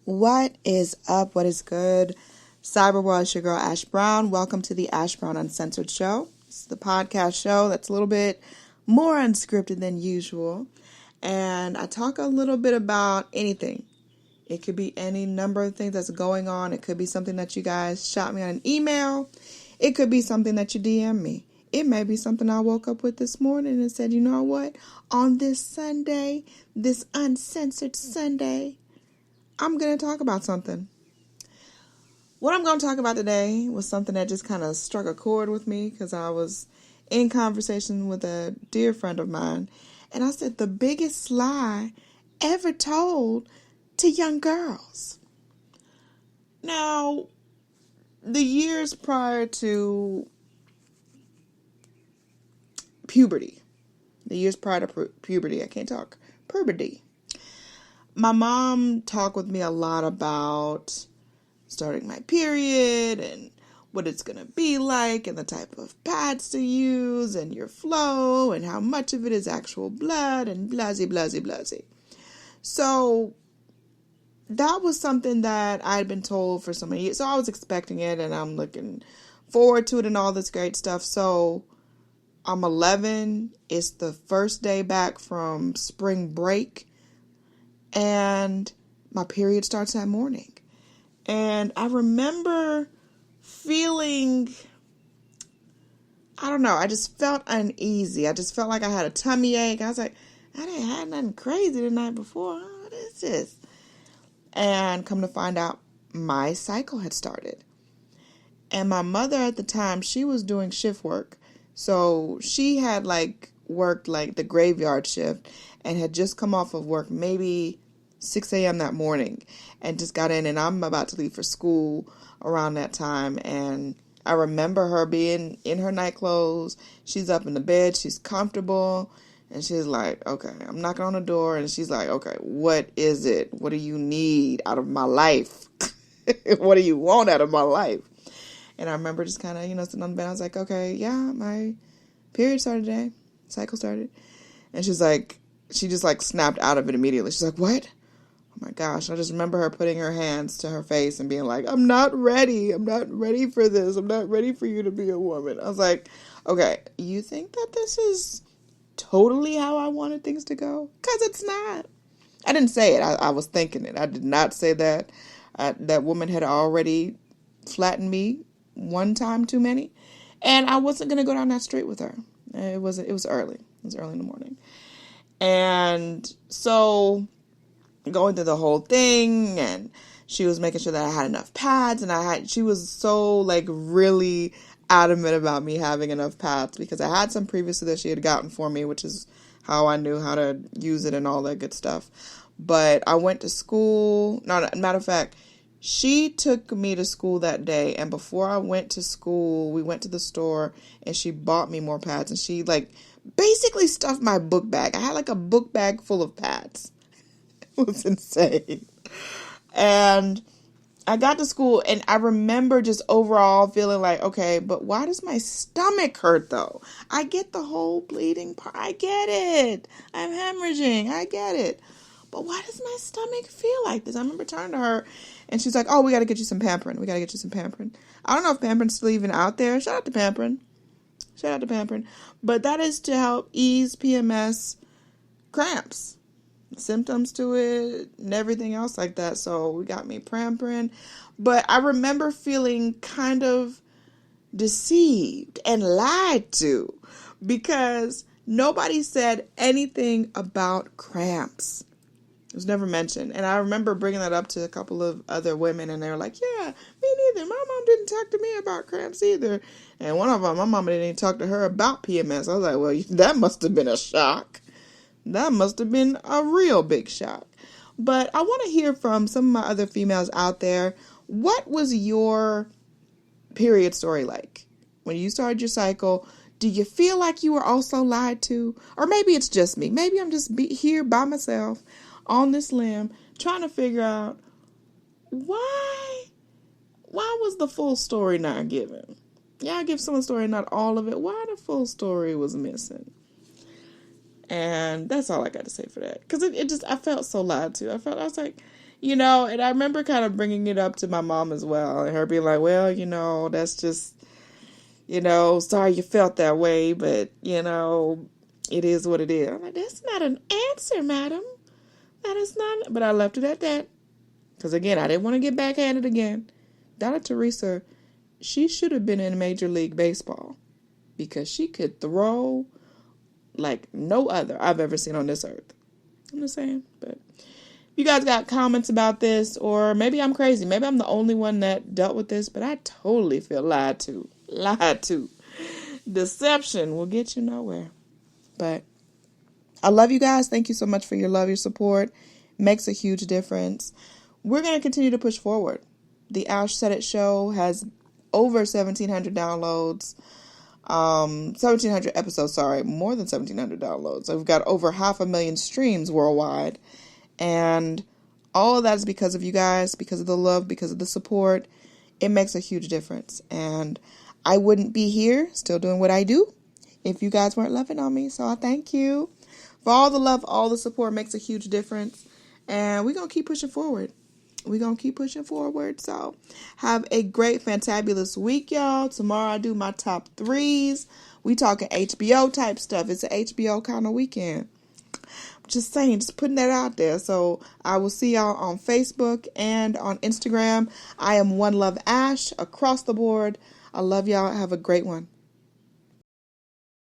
What is up? What is good? Cyberworld, it's your girl Ash Brown. Welcome to the Ash Brown Uncensored Show. This is the podcast show that's a little bit more unscripted than usual. And I talk a little bit about anything. It could be any number of things that's going on. It could be something that you guys shot me on an email. It could be something that you DM me. It may be something I woke up with this morning and said, you know what? On this Sunday, this uncensored Sunday, I'm going to talk about something. What I'm going to talk about today was something that just kind of struck a chord with me because I was in conversation with a dear friend of mine. And I said, the biggest lie ever told to young girls. Now, the years prior to puberty, puberty. My mom talked with me a lot about starting my period and what it's going to be like and the type of pads to use and your flow and how much of it is actual blood and blasey. So that was something that I had been told for so many years. So I was expecting it and I'm looking forward to it and all this great stuff. So I'm 11. It's the first day back from spring break. And my period starts that morning. And I remember feeling, I don't know, I just felt uneasy. I just felt like I had a tummy ache. I was like, I didn't have nothing crazy the night before. What is this? And come to find out, my cycle had started. And my mother at the time, she was doing shift work. So she had worked the graveyard shift and had just come off of work maybe 6 a.m. that morning and just got in, and I'm about to leave for school around that time. And I remember her being in her night clothes. She's up in the bed. She's comfortable. And she's like, okay, I'm knocking on the door. And she's like, okay, what is it? What do you need out of my life? What do you want out of my life? And I remember just kind of, sitting on the bed. I was like, okay, yeah, my period started today. Cycle started. And she's like, she just snapped out of it immediately. She's like, what? Oh my gosh. I just remember her putting her hands to her face and being like, I'm not ready. I'm not ready for this. I'm not ready for you to be a woman. I was like, okay, you think that this is totally how I wanted things to go? Because it's not. I didn't say it. I was thinking it. I did not say that. That woman had already flattened me one time too many. And I wasn't going to go down that street with her. It was early. It was early in the morning. And so going through the whole thing, and she was making sure that I had enough pads, and she was so really adamant about me having enough pads because I had some previously that she had gotten for me, which is how I knew how to use it and all that good stuff. But I went to school. No, matter of fact, she took me to school that day, and before I went to school, we went to the store, and she bought me more pads, and she basically stuffed my book bag. I had a book bag full of pads. It was insane. And I got to school, and I remember just overall feeling like, okay, but why does my stomach hurt though? I get the whole bleeding part. I get it. I'm hemorrhaging. I get it. But why does my stomach feel like this? I remember turning to her, and she's like, oh, we got to get you some Pamprin. I don't know if Pamprin's still even out there. Shout out to Pamprin. But that is to help ease PMS cramps, symptoms to it, and everything else like that. So we got me Pamprin. But I remember feeling kind of deceived and lied to because nobody said anything about cramps. It was never mentioned. And I remember bringing that up to a couple of other women, and they were like, yeah, me neither. My mom didn't talk to me about cramps either. And one of them, my mama didn't even talk to her about PMS. I was like, well, that must have been a shock. That must have been a real big shock. But I want to hear from some of my other females out there. What was your period story like? When you started your cycle, do you feel like you were also lied to? Or maybe it's just me. Maybe I'm just here by myself on this limb trying to figure out why was the full story not given? Yeah, I give some of the story, not all of it. Why the full story was missing? And that's all I got to say for that. Because it just, I felt so lied to. I was like, And I remember kind of bringing it up to my mom as well, and her being like, well, that's just, sorry you felt that way, but, it is what it is. I'm like, that's not an answer, madam. That is not, but I left it at that. Because, again, I didn't want to get backhanded again. Donna Teresa, she should have been in Major League Baseball because she could throw like no other I've ever seen on this earth. I'm just saying. But if you guys got comments about this, or maybe I'm crazy. Maybe I'm the only one that dealt with this, but I totally feel lied to. Lied to. Deception will get you nowhere. But I love you guys. Thank you so much for your love, your support. Makes a huge difference. We're going to continue to push forward. The Ash Said It show has over 1,700 downloads. 1,700 episodes, sorry. More than 1,700 downloads. So we've got over 500,000 streams worldwide. And all of that is because of you guys, because of the love, because of the support. It makes a huge difference. And I wouldn't be here still doing what I do if you guys weren't loving on me. So I thank you for all the love, all the support. Makes a huge difference. And we're going to keep pushing forward. We're going to keep pushing forward. So have a great, fantabulous week, y'all. Tomorrow I do my top 3s. We talking HBO type stuff. It's an HBO kind of weekend. Just saying, just putting that out there. So I will see y'all on Facebook and on Instagram. I am One Love Ash across the board. I love y'all. Have a great one.